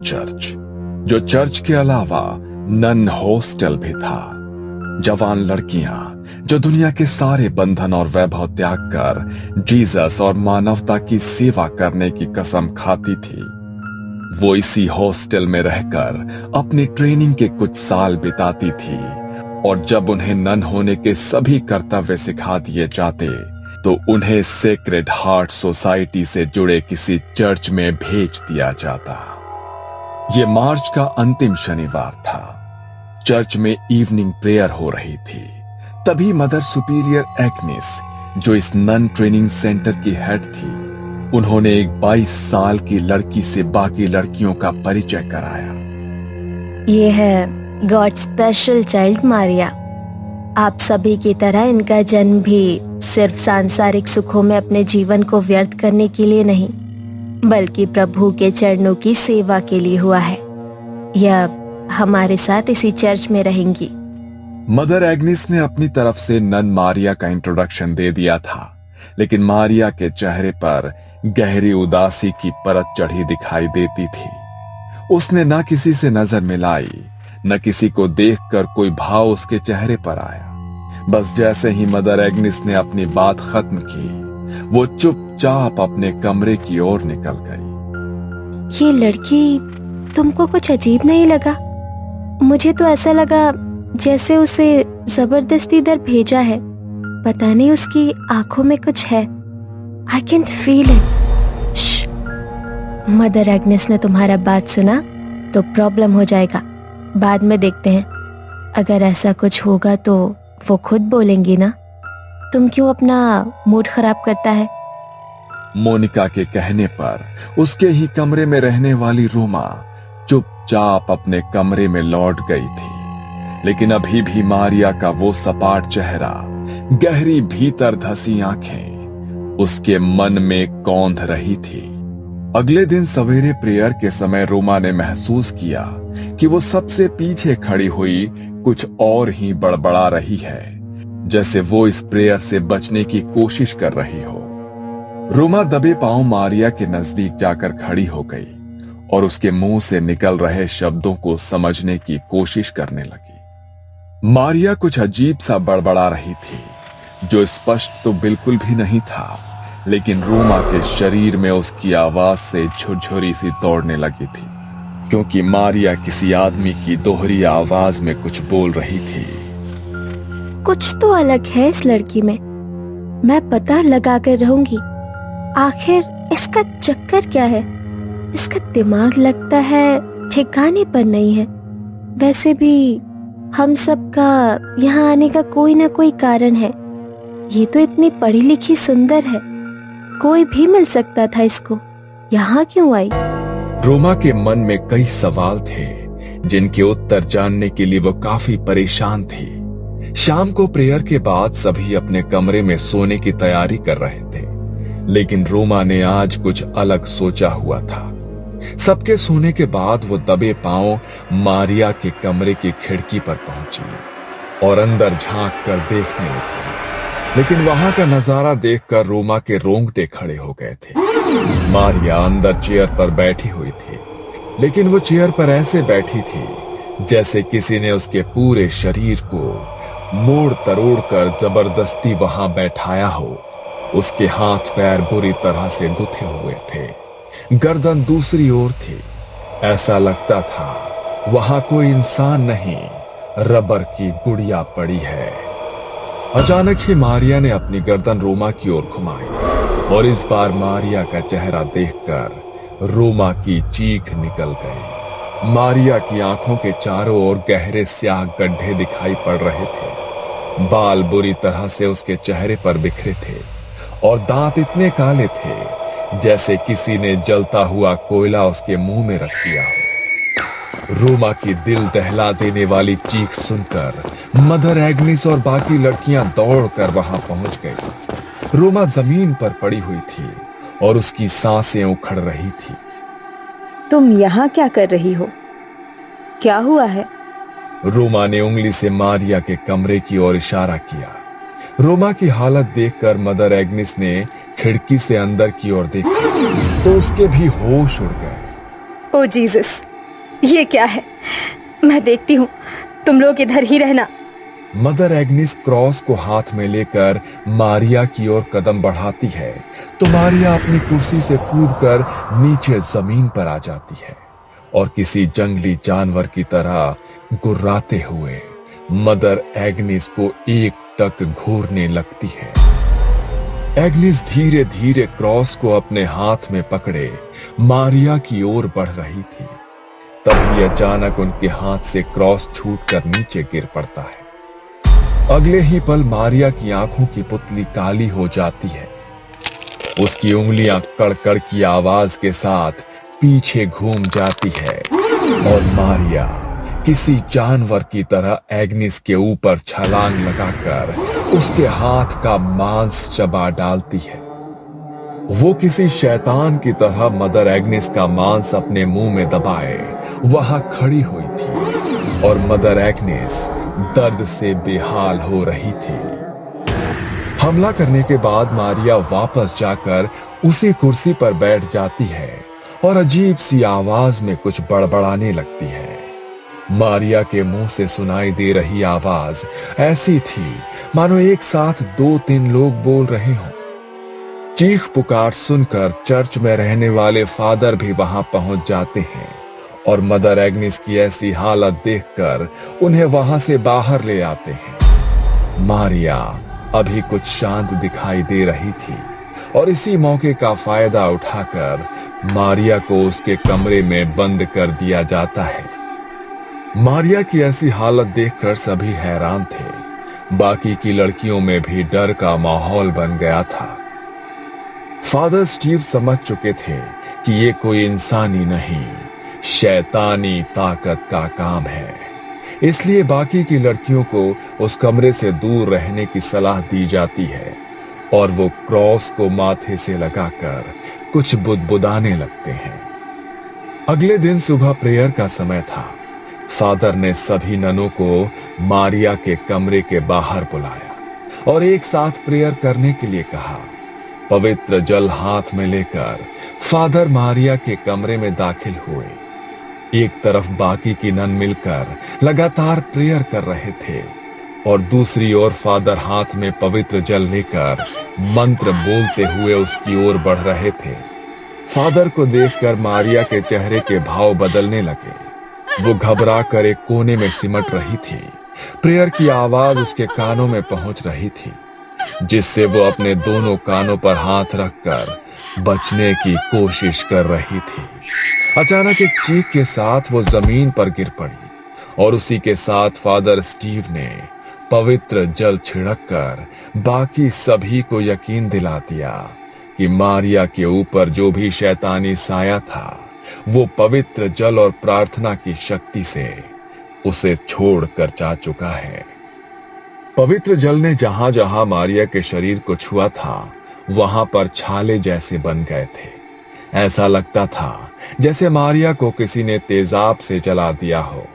Church, जो church के अलावा नन हॉस्टल भी था। जवान लड़कियां जो दुनिया के सारे बंधन और वैभव त्याग कर जीसस और मानवता की सेवा करने की कसम खाती थी, वो इसी हॉस्टल में रहकर अपनी ट्रेनिंग के कुछ साल बिताती थी। और जब उन्हें नन होने के सभी कर्तव्य सिखा दिए जाते तो उन्हें सेक्रेड हार्ट सोसाइटी से जुड़े किसी चर्च में भेज दिया जाता। ये मार्च का अंतिम शनिवार था। चर्च में इवनिंग प्रेयर हो रही थी। तभी मदर सुपीरियर एग्नेस, जो इस नन ट्रेनिंग सेंटर की हेड थी, उन्होंने एक 22 साल की लड़की से बाकी लड़कियों का परिचय कराया। ये है गॉड स्पेशल चाइल्ड मारिया। आप सभी की तरह इनका जन्म भी सिर्फ सांसारिक सुखों में अपने जीवन को व्यर्थ करने के लिए नहीं, बल्कि प्रभु के चरणों की सेवा के लिए हुआ है। यह हमारे साथ इसी चर्च में रहेंगी। मदर एग्नेस ने अपनी तरफ से नन मारिया का इंट्रोडक्शन दे दिया था, लेकिन मारिया के चेहरे पर गहरी उदासी की परत चढ़ी दिखाई देती थी। उसने न किसी से नजर मिलाई, न किसी को देखकर कोई भाव उसके चेहरे पर आया। बस जैसे ही मदर एग्नेस ने अपनी बात खत्म की, वो चुपचाप अपने कमरे की ओर निकल गई। ये लड़की तुमको कुछ अजीब नहीं लगा? मुझे तो ऐसा लगा जैसे उसे जबरदस्ती इधर भेजा है। पता नहीं उसकी आंखों में कुछ है। I can feel it. Mother Agnes ने तुम्हारा बात सुना तो प्रॉब्लम हो जाएगा। बाद में देखते हैं। अगर ऐसा कुछ होगा तो वो खुद बोलेंगी ना। तुम क्यों अपना मूड खराब करता है? मोनिका के कहने पर उसके ही कमरे में रहने वाली रोमा चुपचाप अपने कमरे में लौट गई थी। लेकिन अभी भी मारिया का वो सपाट चेहरा, गहरी भीतर धसी आंखें उसके मन में कौंध रही थी। अगले दिन सवेरे प्रेयर के समय रोमा ने महसूस किया कि वो सबसे पीछे खड़ी हुई कुछ और ही बड़बड़ा रही है, जैसे वो इस प्रेयर से बचने की कोशिश कर रही हो। रोमा दबे पांव मारिया के नजदीक जाकर खड़ी हो गई और उसके मुंह से निकल रहे शब्दों को समझने की कोशिश करने लगी। मारिया कुछ अजीब सा बड़बड़ा रही थी, जो स्पष्ट तो बिल्कुल भी नहीं था, लेकिन रोमा के शरीर में उसकी आवाज से झुरझुरी सी दौड़ने लगी थी, क्योंकि मारिया किसी आदमी की दोहरी आवाज में कुछ बोल रही थी। कुछ तो अलग है इस लड़की में। मैं पता लगा कर रहूंगी आखिर इसका चक्कर क्या है। इसका दिमाग लगता है ठिकाने पर नहीं है। वैसे भी हम सबका यहाँ आने का कोई ना कोई कारण है। ये तो इतनी पढ़ी लिखी सुंदर है, कोई भी मिल सकता था इसको। यहाँ क्यों आई? रोमा के मन में कई सवाल थे, जिनके उत्तर जानने के लिए वो काफी परेशान थी। शाम को प्रेयर के बाद सभी अपने कमरे में सोने की तैयारी कर रहे थे, लेकिन रोमा ने आज कुछ अलग सोचा हुआ था। सबके सोने के बाद वो दबे पांव मारिया के कमरे की खिड़की पर पहुंची और अंदर झांक कर देखने लगी। लेकिन वहां का नजारा देखकर रोमा के रोंगटे खड़े हो गए थे। मारिया अंदर चेयर पर बैठी हुई थी, लेकिन वो चेयर पर ऐसे बैठी थी जैसे किसी ने उसके पूरे शरीर को मोड़ तरोड़ कर जबरदस्ती वहां बैठाया हो। उसके हाथ पैर बुरी तरह से गुथे हुए थे, गर्दन दूसरी ओर थी। ऐसा लगता था वहां कोई इंसान नहीं, रबर की गुड़िया पड़ी है। अचानक ही मारिया ने अपनी गर्दन रोमा की ओर घुमाई और इस बार मारिया का चेहरा देखकर रोमा की चीख निकल गई। मारिया की आंखों के चारों ओर गहरे स्याह गड्ढे दिखाई पड़ रहे थे। बाल बुरी तरह से उसके चेहरे पर बिखरे थे और दांत इतने काले थे जैसे किसी ने जलता हुआ कोयला उसके मुंह में रख दिया हो। रोमा की दिल दहला देने वाली चीख सुनकर मदर एग्नेस और बाकी लड़कियां दौड़कर वहां पहुंच गई। रोमा जमीन पर पड़ी हुई थी और उसकी सांसें उखड़ रही थी। तुम यहाँ क्या कर रही हो? क्या हुआ है? रोमा ने उंगली से मारिया के कमरे की ओर इशारा किया। रोमा की हालत देखकर मदर एग्नेस ने खिड़की से अंदर की ओर देखा तो उसके भी होश उड़ गए। ओ जीसस, ये क्या है? मैं देखती हूँ, तुम लोग इधर ही रहना। मदर एग्निस क्रॉस को हाथ में लेकर मारिया की ओर कदम बढ़ाती है तो मारिया अपनी कुर्सी से कूदकर नीचे जमीन पर आ जाती है और किसी जंगली जानवर की तरह गुर्राते हुए मदर एग्निस को एक टक घूरने लगती है। एग्निस धीरे धीरे क्रॉस को अपने हाथ में पकड़े मारिया की ओर बढ़ रही थी। तभी अचानक उनके हाथ से क्रॉस छूटकर नीचे गिर पड़ता है। अगले ही पल मारिया की आंखों की पुतली काली हो जाती है। उसकी उंगलियां कड़कड़ की आवाज के साथ पीछे घूम जाती है और मारिया किसी जानवर की तरह एग्निस के ऊपर छलांग लगाकर उसके हाथ का मांस चबा डालती है। वो किसी शैतान की तरह मदर एग्निस का मांस अपने मुंह में दबाए वहां खड़ी हुई थी और मदर एग्निस दर्द से बेहाल हो रही थी। हमला करने के बाद मारिया वापस जाकर उसी कुर्सी पर बैठ जाती है और अजीब सी आवाज में कुछ बड़बड़ाने लगती है। मारिया के मुंह से सुनाई दे रही आवाज ऐसी थी मानो एक साथ 2-3 लोग बोल रहे हों। चीख पुकार सुनकर चर्च में रहने वाले फादर भी वहां पहुंच जाते हैं और मदर एग्निस की ऐसी हालत देखकर उन्हें वहां से बाहर ले आते हैं। मारिया अभी कुछ शांत दिखाई दे रही थी और इसी मौके का फायदा उठाकर मारिया को उसके कमरे में बंद कर दिया जाता है। मारिया की ऐसी हालत देखकर सभी हैरान थे। बाकी की लड़कियों में भी डर का माहौल बन गया था। फादर स्टीव समझ चुके थे कि ये कोई इंसानी नहीं, शैतानी ताकत का काम है। इसलिए बाकी की लड़कियों को उस कमरे से दूर रहने की सलाह दी जाती है और वो क्रॉस को माथे से लगाकर कुछ बुदबुदाने लगते हैं। अगले दिन सुबह प्रेयर का समय था। फादर ने सभी ननों को मारिया के कमरे के बाहर बुलाया और एक साथ प्रेयर करने के लिए कहा। पवित्र जल हाथ में लेकर फादर मारिया के कमरे में दाखिल हुए। एक तरफ बाकी की नन मिलकर लगातार प्रेयर कर रहे थे और दूसरी ओर फादर हाथ में पवित्र जल लेकर मंत्र बोलते हुए उसकी ओर बढ़ रहे थे। फादर को देखकर मारिया के चेहरे के भाव बदलने लगे। वो घबरा कर एक कोने में सिमट रही थी। प्रेयर की आवाज उसके कानों में पहुंच रही थी, जिससे वो अपने दोनों कानों पर हाथ रखकर बचने की कोशिश कर रही थी। अचानक एक चीख के साथ वो जमीन पर गिर पड़ी और उसी के साथ फादर स्टीव ने पवित्र जल छिड़ककर बाकी सभी को यकीन दिला दिया कि मारिया के ऊपर जो भी शैतानी साया था वो पवित्र जल और प्रार्थना की शक्ति से उसे छोड़कर जा चुका है। पवित्र जल ने जहां जहां मारिया के शरीर को छुआ था वहां पर छाले जैसे बन गए थे। ऐसा लगता था जैसे मारिया को किसी ने तेजाब से जला दिया हो।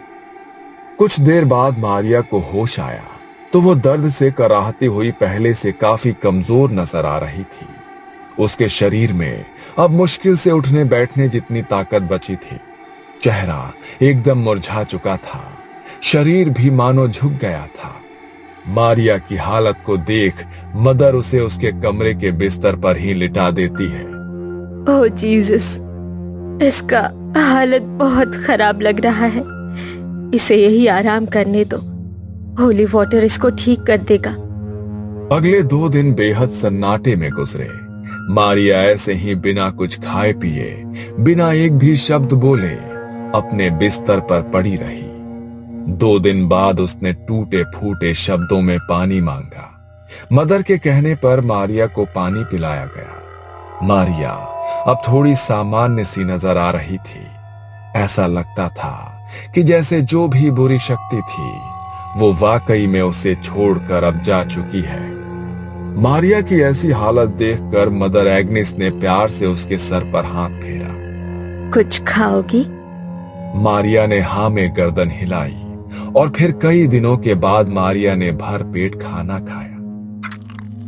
कुछ देर बाद मारिया को होश आया तो वो दर्द से कराहती हुई पहले से काफी कमजोर नजर आ रही थी। उसके शरीर में अब मुश्किल से उठने बैठने जितनी ताकत बची थी। चेहरा एकदम मुरझा चुका था, शरीर भी मानो झुक गया था। मारिया की हालत को देख मदर उसे उसके कमरे के बिस्तर पर ही लिटा देती है। ओह जीसस, इसका हालत बहुत खराब लग रहा है। इसे यही आराम करने दो, होली वाटर इसको ठीक कर देगा। अगले 2 दिन बेहद सन्नाटे में गुजरे। मारिया ऐसे ही बिना कुछ खाए पिए, बिना एक भी शब्द बोले अपने बिस्तर पर पड़ी रही। 2 दिन बाद उसने टूटे फूटे शब्दों में पानी मांगा। मदर के कहने पर मारिया को पानी पिलाया गया। मारिया अब थोड़ी सामान्य सी नजर आ रही थी। ऐसा लगता था कि जैसे जो भी बुरी शक्ति थी वो वाकई में उसे छोड़कर अब जा चुकी है। मारिया की ऐसी हालत देखकर मदर एग्निस ने प्यार से उसके सर पर हाथ फेरा। कुछ खाओगी? मारिया ने हाँ में गर्दन हिलाई और फिर कई दिनों के बाद मारिया ने भर पेट खाना खाया।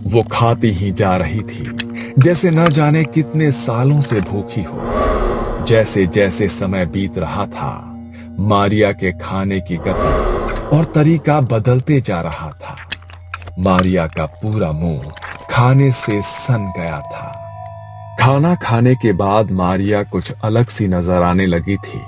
वो खाती ही जा रही थी जैसे न जाने कितने सालों से भूखी हो। जैसे जैसे समय बीत रहा था मारिया के खाने की गति और तरीका बदलते जा रहा था। मारिया का पूरा मुंह खाने से सन गया था। खाना खाने के बाद मारिया कुछ अलग सी नजर आने लगी थी।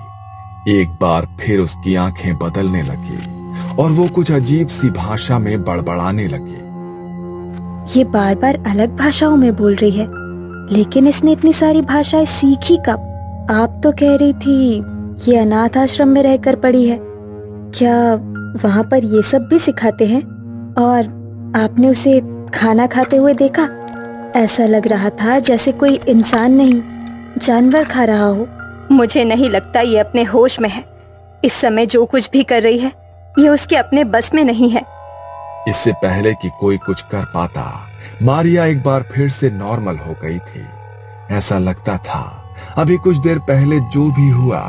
एक बार फिर उसकी आंखें बदलने लगी और वो कुछ अजीब सी भाषा में बड़बड़ाने लगी। ये बार बार अलग भाषाओं में बोल रही है, लेकिन इसने इतनी सारी भाषाएं सीखी कब? आप तो कह रही थी ये अनाथ आश्रम में रहकर पढ़ी है। क्या वहां पर ये सब भी सिखाते हैं? और आपने उसे खाना खाते हुए देखा? ऐसा लग रहा था जैसे कोई इंसान नहीं, जानवर खा रहा हो। मुझे नहीं लगता ये अपने होश में है। इस समय जो कुछ भी कर रही है ये उसके अपने बस में नहीं है। इससे पहले कि कोई कुछ कर पाता, मारिया एक बार फिर से नॉर्मल हो गई थी। ऐसा लगता था अभी कुछ देर पहले जो भी हुआ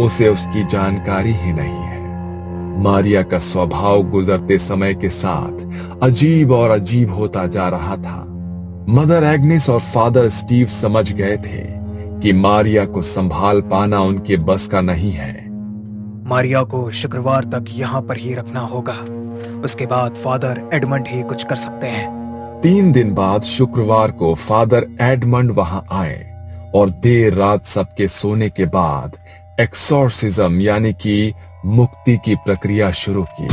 उसे उसकी जानकारी ही नहीं है। मारिया का स्वभाव गुजरते समय के साथ अजीब और अजीब होता जा रहा था। मदर एग्नेस और फादर स्टीव समझ गए थे कि मारिया को संभाल पाना उनके बस का नहीं है। मारिया को शुक्रवार तक यहाँ पर ही रखना होगा, उसके बाद फादर एडमंड ही कुछ कर सकते हैं। 3 दिन बाद शुक्रवार को फादर एडमंड वहां आए और देर रात सबके सोने के बाद एक्सोर्सिज्म यानी कि मुक्ति की प्रक्रिया शुरू की।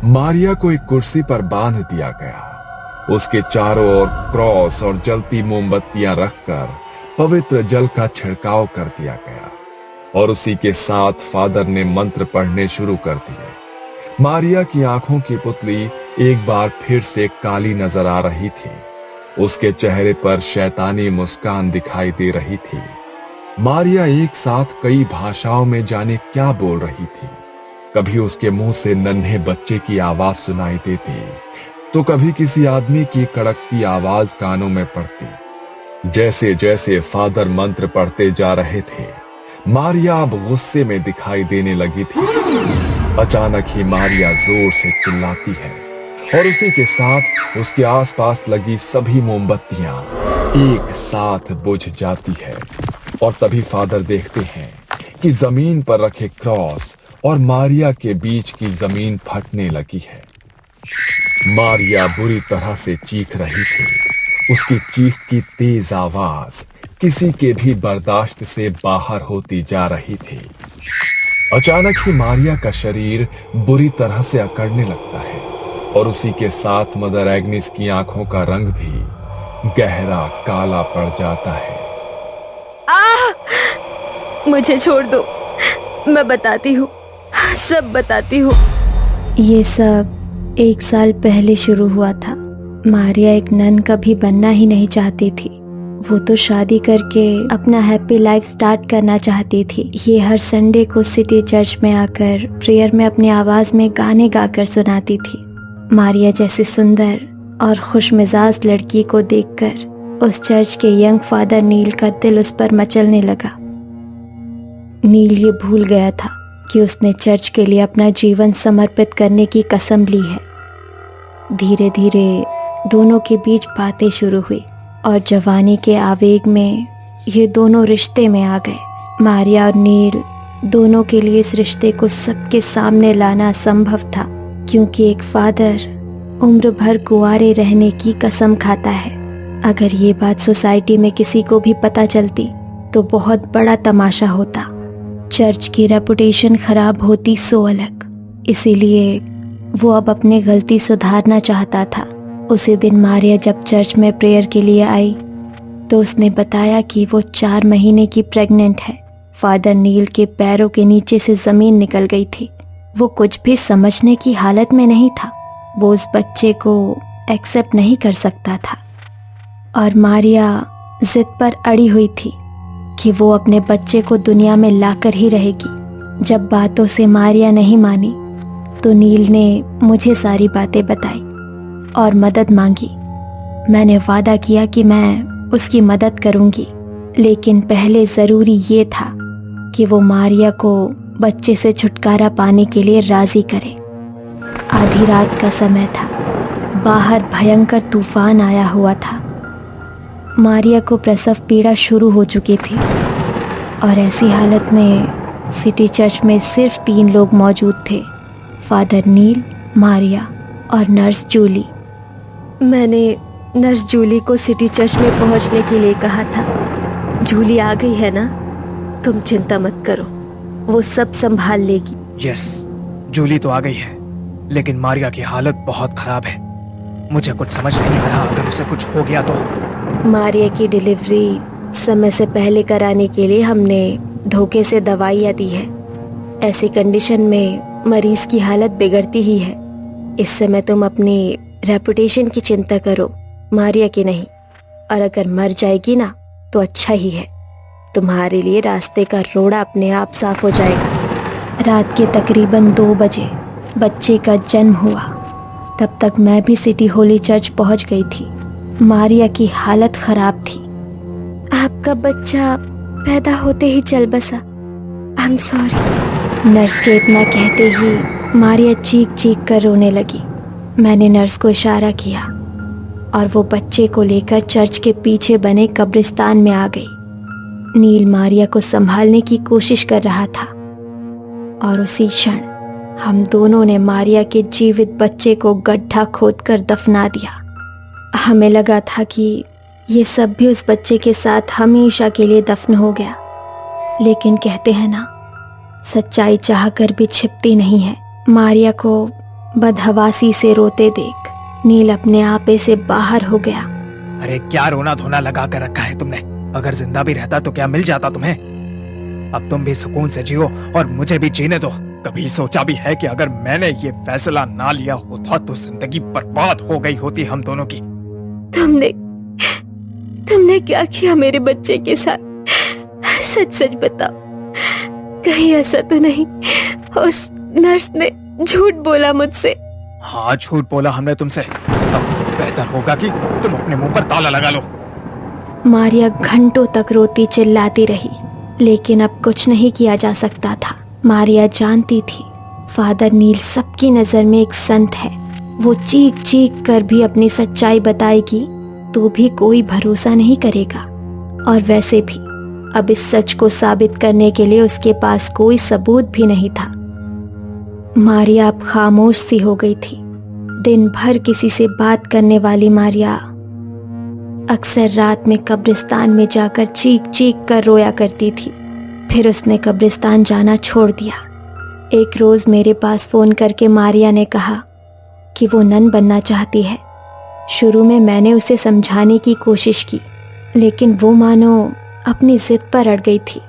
मारिया को एक कुर्सी पर बांध दिया गया। उसके चारों ओर क्रॉस और जलती मोमबत्तियां रखकर पवित्र जल का छिड़काव कर दिया गया और उसी के साथ फादर ने मंत्र पढ़ने शुरू कर दिए। मारिया की आंखों की पुतली एक बार फिर से काली नजर आ रही थी। उसके चेहरे पर शैतानी मुस्कान दिखाई दे रही थी। मारिया एक साथ कई भाषाओं में जाने क्या बोल रही थी। कभी उसके मुंह से नन्हे बच्चे की आवाज सुनाई देती, तो कभी किसी आदमी की कड़कती आवाज कानों में पड़ती। जैसे जैसे फादर मंत्र पढ़ते जा रहे थे, मारिया अब गुस्से में दिखाई देने लगी थी। अचानक ही मारिया जोर से चिल्लाती है और उसी के साथ उसके आसपास लगी सभी मोमबत्तियां एक साथ बुझ जाती है। और तभी फादर देखते हैं कि जमीन पर रखे क्रॉस और मारिया के बीच की जमीन फटने लगी है। मारिया बुरी तरह से चीख रही थी। उसकी चीख की तेज आवाज किसी के भी बर्दाश्त से बाहर होती जा रही थी। अचानक ही मारिया का शरीर बुरी तरह से अकड़ने लगता है और उसी के साथ मदर एग्नेस की आंखों का रंग भी गहरा काला पड़ जाता है। मुझे छोड़ दो, मैं बताती हूँ, सब बताती हूँ। ये सब 1 साल पहले शुरू हुआ था। मारिया एक नन कभी बनना ही नहीं चाहती थी। वो तो शादी करके अपना हैप्पी लाइफ स्टार्ट करना चाहती थी। ये हर संडे को सिटी चर्च में आकर प्रेयर में अपनी आवाज में गाने गाकर सुनाती थी। मारिया जैसी सुंदर और खुश मिजाज लड़की को देखकर उस चर्च के यंग फादर नील का दिल उस पर मचलने लगा। नील ये भूल गया था कि उसने चर्च के लिए अपना जीवन समर्पित करने की कसम ली है। धीरे धीरे दोनों के बीच बातें शुरू हुई और जवानी के आवेग में ये दोनों रिश्ते में आ गए। मारिया और नील दोनों के लिए इस रिश्ते को सबके सामने लाना असंभव था, क्योंकि एक फादर उम्र भर कुंवारे रहने की कसम खाता है। अगर ये बात सोसाइटी में किसी को भी पता चलती तो बहुत बड़ा तमाशा होता। चर्च की रेपुटेशन खराब होती सो अलग। इसीलिए वो अब अपनी गलती सुधारना चाहता था। उसी दिन मारिया जब चर्च में प्रेयर के लिए आई तो उसने बताया कि वो 4 महीने की प्रेग्नेंट है। फादर नील के पैरों के नीचे से जमीन निकल गई थी। वो कुछ भी समझने की हालत में नहीं था। वो उस बच्चे को एक्सेप्ट नहीं कर सकता था और मारिया जिद पर अड़ी हुई थी कि वो अपने बच्चे को दुनिया में लाकर ही रहेगी। जब बातों से मारिया नहीं मानी तो नील ने मुझे सारी बातें बताई और मदद मांगी। मैंने वादा किया कि मैं उसकी मदद करूंगी, लेकिन पहले ज़रूरी ये था कि वो मारिया को बच्चे से छुटकारा पाने के लिए राज़ी करे। आधी रात का समय था। बाहर भयंकर तूफान आया हुआ था। मारिया को प्रसव पीड़ा शुरू हो चुकी थी और ऐसी हालत में सिटी चर्च में सिर्फ 3 लोग मौजूद थे, फादर नील, मारिया और नर्स जूली। मैंने नर्स जूली को सिटी चर्च में पहुंचने के लिए कहा था। जूली आ गई है ना, तुम चिंता मत करो, वो सब संभाल लेगी। यस, जूली तो आ गई है, लेकिन मारिया की हालत बहुत खराब है। मुझे कुछ समझ नहीं आ रहा, अगर उसे कुछ हो गया तो। मारिया की डिलीवरी समय से पहले कराने के लिए हमने धोखे से दवाइयाँ दी है। ऐसी कंडीशन में मरीज की हालत बिगड़ती ही है। इस समय तुम अपनी रेपुटेशन की चिंता करो, मारिया की नहीं। और अगर मर जाएगी ना तो अच्छा ही है, तुम्हारे लिए रास्ते का रोड़ा अपने आप साफ हो जाएगा। रात के तकरीबन 2 बजे बच्चे का जन्म हुआ। तब तक मैं भी सिटी होली चर्च पहुंच गई थी। मारिया की हालत खराब थी। आपका बच्चा पैदा होते ही चल बसा। I am sorry. नर्स के इतना कहते ही मारिया चीख चीख कर रोने लगी। मैंने नर्स को इशारा किया और वो बच्चे को लेकर चर्च के पीछे बने कब्रिस्तान में आ गई। नील मारिया को संभालने की कोशिश कर रहा था और उसी क्षण हम दोनों ने मारिया के जीवित बच्चे को गड्ढा खोदकर दफना दिया। हमें लगा था कि ये सब भी उस बच्चे के साथ हमेशा के लिए दफन हो गया, लेकिन कहते हैं ना, सच्चाई चाहकर भी छिपती नहीं है। मारिया को बदहवासी से रोते देख नील अपने आपे से बाहर हो गया। अरे क्या रोना धोना लगा कर रखा है तुमने? अगर जिंदा भी रहता तो क्या मिल जाता तुम्हें? अब तुम भी सुकून से जियो और मुझे भी जीने दो। कभी सोचा भी है कि अगर मैंने ये फैसला ना लिया होता तो जिंदगी बर्बाद हो गई होती हम दोनों की। तुमने क्या किया मेरे बच्चे के साथ? सच सच बताओ, कहीं ऐसा तो नहीं उस नर्स ने झूठ बोला मुझसे? हाँ, झूठ बोला हमने तुमसे। अब बेहतर होगा कि तुम अपने मुंह पर ताला लगा लो। मारिया घंटों तक रोती चिल्लाती रही, लेकिन अब कुछ नहीं किया जा सकता था। मारिया जानती थी फादर नील सबकी नजर में एक संत है। वो चीख चीख कर भी अपनी सच्चाई बताएगी तो भी कोई भरोसा नहीं करेगा। और वैसे भी अब इस सच को साबित करने के लिए उसके पास कोई सबूत भी नहीं था। मारिया अब खामोश सी हो गई थी। दिन भर किसी से बात करने वाली मारिया अक्सर रात में कब्रिस्तान में जाकर चीख चीख कर रोया करती थी। फिर उसने कब्रिस्तान जाना छोड़ दिया। एक रोज मेरे पास फोन करके मारिया ने कहा कि वो नन बनना चाहती है। शुरू में मैंने उसे समझाने की कोशिश की, लेकिन वो मानो अपनी जिद पर अड़ गई थी।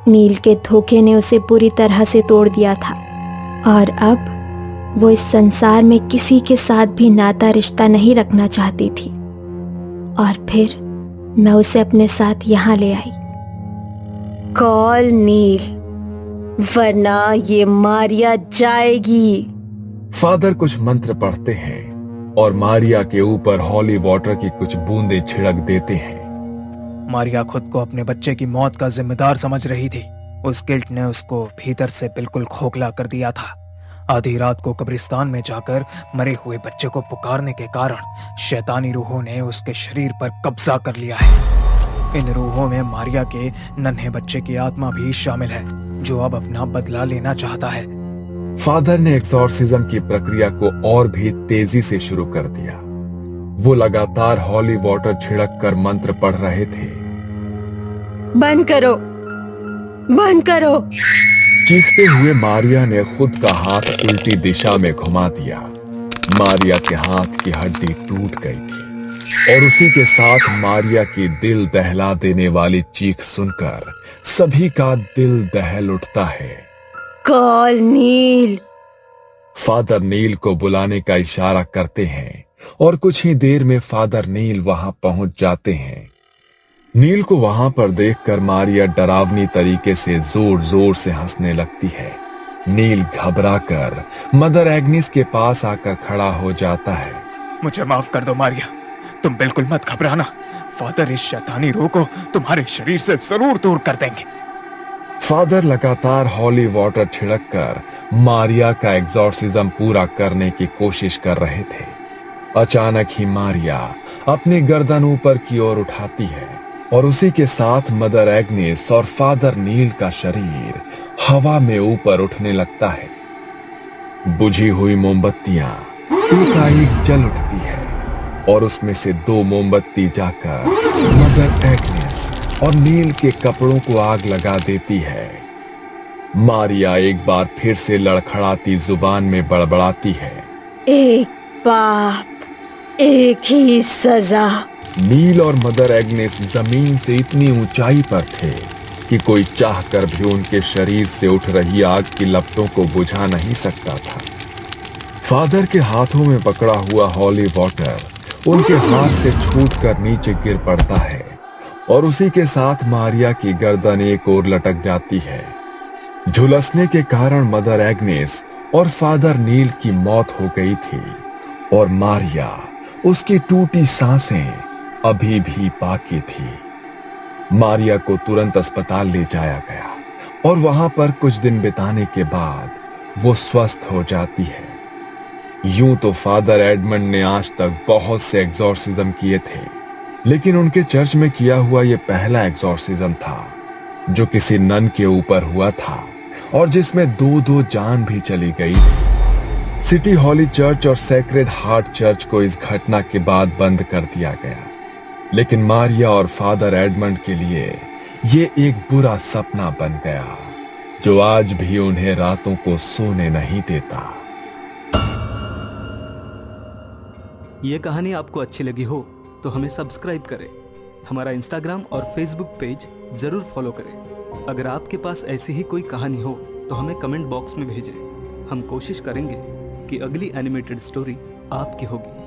नील के धोखे ने उसे बुरी तरह से तोड़ दिया था और अब वो इस संसार में किसी के साथ भी नाता रिश्ता नहीं रखना चाहती थी। और फिर मैं उसे अपने साथ यहाँ ले आई। कॉल नील, वरना ये मारिया जाएगी। फादर कुछ मंत्र पढ़ते हैं और मारिया के ऊपर हॉली वाटर की कुछ बूंदें छिड़क देते हैं। मारिया खुद को अपने बच्चे की मौत का जिम्मेदार समझ रही थी। उस गिल्ट ने उसको भीतर से बिल्कुल खोखला कर दिया था। आधी रात को कब्रिस्तान में जाकर मरे हुए बच्चे को पुकारने के कारण शैतानी रूहों ने उसके शरीर पर कब्जा कर लिया है। इन रूहों में मारिया के नन्हे बच्चे की आत्मा भी शामिल है, जो अब अपना बदला लेना चाहता है। फादर ने एक्सॉर्सिज्म की प्रक्रिया को और भी तेजी से शुरू कर दिया। वो लगातार हॉली वाटर छिड़क कर मंत्र पढ़ रहे थे। बंद करो, बंद करो। चीखते हुए मारिया ने खुद का हाथ उल्टी दिशा में घुमा दिया। मारिया के हाथ की हड्डी टूट गई थी और उसी के साथ मारिया की दिल दहला देने वाली चीख सुनकर सभी का दिल दहल उठता है। कॉल नील। फादर नील को बुलाने का इशारा करते हैं और कुछ ही देर में फादर नील वहां पहुंच जाते हैं। नील को वहां पर देखकर मारिया डरावनी तरीके से जोर जोर से हंसने लगती है। नील घबराकर मदर एग्निस के पास आकर खड़ा हो जाता है। मुझे माफ कर दो मारिया, तुम बिल्कुल मत घबराना। फादर इस शैतानी रूह को तुम्हारे शरीर से जरूर दूर कर देंगे। फादर लगातार हॉली वाटर छिड़क कर मारिया का एग्जॉर्सिज्म पूरा करने की कोशिश कर रहे थे। अचानक ही मारिया अपनी गर्दन ऊपर की ओर उठाती है और उसी के साथ मदर एग्नेस और फादर नील का शरीर हवा में ऊपर उठने लगता है। बुझी हुई मोमबत्तियां एकाएक जल उठती है और उसमें से 2 मोमबत्ती जाकर मदर एग्नेस और नील के कपड़ों को आग लगा देती है। मारिया एक बार फिर से लड़खड़ाती जुबान में बड़बड़ाती है, एक पाप, एक ही सजा। नील और मदर एग्नेस जमीन से इतनी ऊंचाई पर थे कि कोई चाहकर भी उनके शरीर से उठ रही आग की लपटों को बुझा नहीं सकता था। फादर के हाथों में पकड़ा हुआ हॉली वाटर उनके हाथ से छूटकर नीचे गिर पड़ता है और उसी के साथ मारिया की गर्दन एक ओर लटक जाती है। झुलसने के कारण मदर एग्नेस और फादर नील की मौत हो गई थी और मारिया, उसकी टूटी सांसें अभी भी बाकी थी। मारिया को तुरंत अस्पताल ले जाया गया और वहां पर कुछ दिन बिताने के बाद वो स्वस्थ हो जाती है। यूं तो फादर एडमंड ने आज तक बहुत से एग्जॉर्सिज्म किए थे, लेकिन उनके चर्च में किया हुआ यह पहला एग्जॉर्सिज्म था जो किसी नन के ऊपर हुआ था और जिसमें 2 जान भी चली गई थी। सिटी हॉली चर्च और सेक्रेड हार्ट चर्च को इस घटना के बाद बंद कर दिया गया, लेकिन मारिया और फादर एडमंड के लिए ये एक बुरा सपना बन गया जो आज भी उन्हें रातों को सोने नहीं देता। ये कहानी आपको अच्छी लगी हो तो हमें सब्सक्राइब करें, हमारा इंस्टाग्राम और फेसबुक पेज जरूर फॉलो करें। अगर आपके पास ऐसी ही कोई कहानी हो तो हमें कमेंट बॉक्स में भेजें। हम कोशिश करेंगे कि अगली एनिमेटेड स्टोरी आपकी होगी।